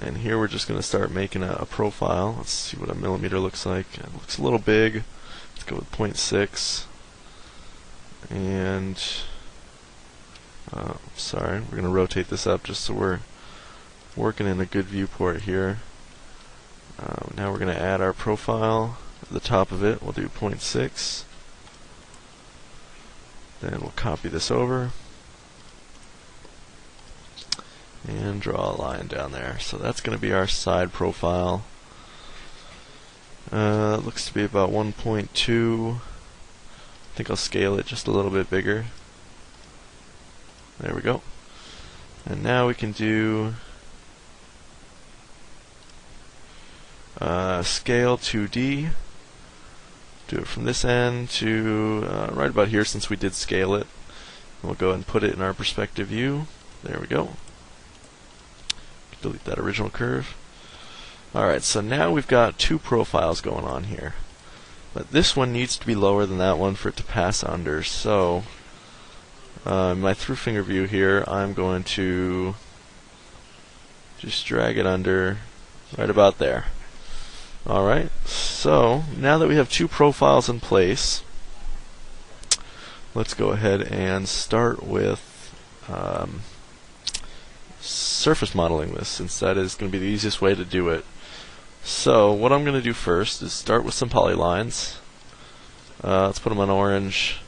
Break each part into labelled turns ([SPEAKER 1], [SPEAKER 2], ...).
[SPEAKER 1] And here we're just going to start making a profile. Let's see what a millimeter looks like. It looks a little big. Let's go with 0.6. And sorry, we're going to rotate this up just so we're working in a good viewport here. Now we're going to add our profile at the top of it. We'll do 0.6. Then we'll copy this over and draw a line down there. So that's going to be our side profile. It looks to be about 1.2. I think I'll scale it just a little bit bigger. There we go. And now we can do scale 2D. Do it from this end to right about here, since we did scale it. We'll go ahead and put it in our perspective view. There we go. Delete that original curve. Alright, so now we've got two profiles going on here. But this one needs to be lower than that one for it to pass under. So, my through finger view here, I'm going to just drag it under right about there. Alright, so now that we have two profiles in place, let's go ahead and start with surface modeling this, since that is going to be the easiest way to do it. So what I'm going to do first is start with some polylines. Let's put them on orange,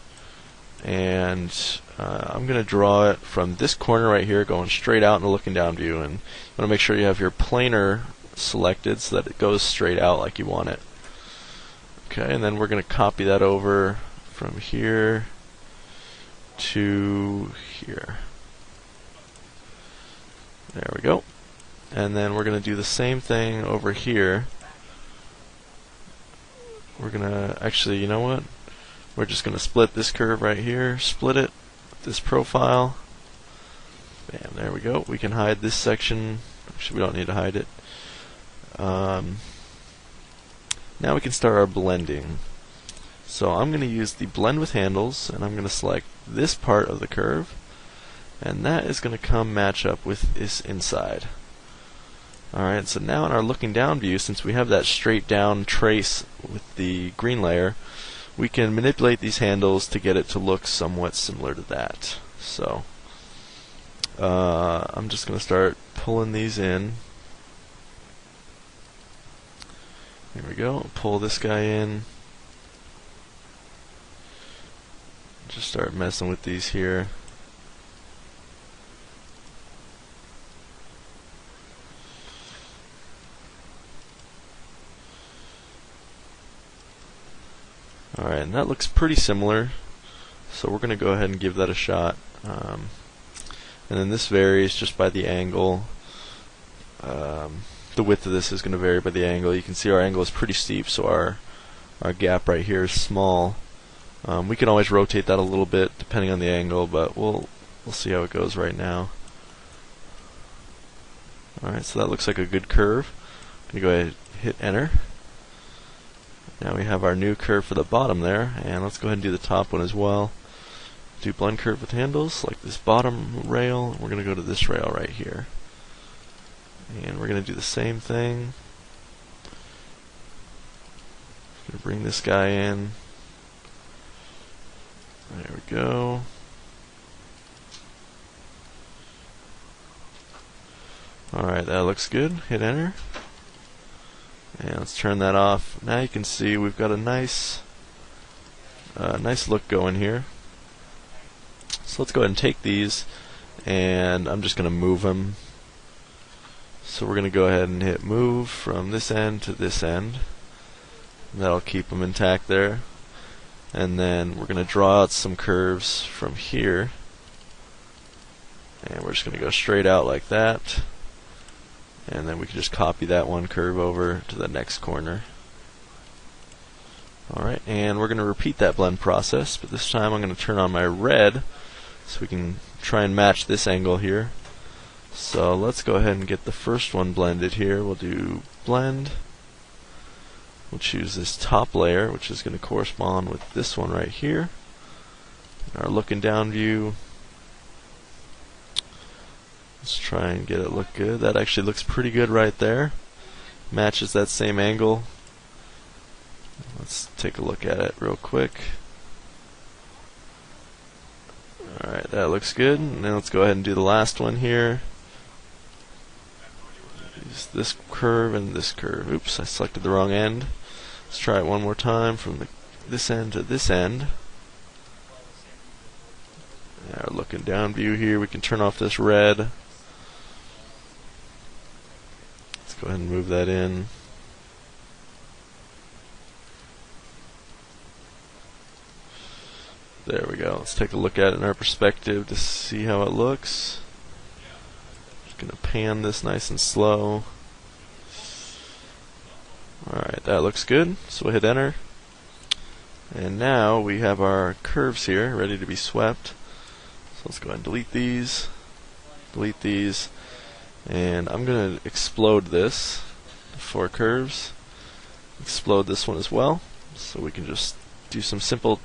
[SPEAKER 1] and I'm going to draw it from this corner right here going straight out in the looking down view, and you want to make sure you have your planar selected so that it goes straight out like you want it. Okay, and then we're going to copy that over from here to here. There we go. And then we're going to do the same thing over here. We're going to, actually, you know what? We're just going to split this curve right here, split it, this profile. Bam, there we go. We can hide this section. Actually, we don't need to hide it. Now we can start our blending. So I'm going to use the blend with handles, and I'm going to select this part of the curve, and that is going to come match up with this inside. Alright, so now in our looking down view, since we have that straight down trace with the green layer, we can manipulate these handles to get it to look somewhat similar to that. So I'm just going to start pulling these in. There we go. Pull this guy in. Just start messing with these here. Alright, and that looks pretty similar, so we're going to go ahead and give that a shot. And then this varies just by the angle. The width of this is going to vary by the angle. You can see our angle is pretty steep, so our gap right here is small. We can always rotate that a little bit depending on the angle, but we'll see how it goes right now. Alright, so that looks like a good curve. I'm going to go ahead and hit enter. Now we have our new curve for the bottom there, and let's go ahead and do the top one as well. Do blend curve with handles, like this bottom rail. We're going to go to this rail right here. And we're going to do the same thing. Going to bring this guy in. There we go. Alright, that looks good. Hit enter. And let's turn that off. Now you can see we've got a nice look going here. So let's go ahead and take these, and I'm just going to move them. So we're going to go ahead and hit move from this end to this end. And that'll keep them intact there. And then we're going to draw out some curves from here. And we're just going to go straight out like that. And then we can just copy that one curve over to the next corner. Alright, and we're going to repeat that blend process, but this time I'm going to turn on my red so we can try and match this angle here. So let's go ahead and get the first one blended here. We'll do blend. We'll choose this top layer, which is going to correspond with this one right here. In our looking down view, Let's try and get it look good. That actually looks pretty good right there. Matches that same angle. Let's take a look at it real quick. Alright, that looks good. Now let's go ahead and do the last one here. Use this curve and this curve. Oops, I selected the wrong end. Let's try it one more time from this end to this end. Now we're looking down view here. We can turn off this red. Let's go ahead and move that in. There we go. Let's take a look at it in our perspective to see how it looks. Just going to pan this nice and slow. Alright, that looks good. So we'll hit enter. And now we have our curves here ready to be swept. So let's go ahead and delete these. Delete these. And I'm going to explode this. 4 curves. Explode this one as well. So we can just do some simple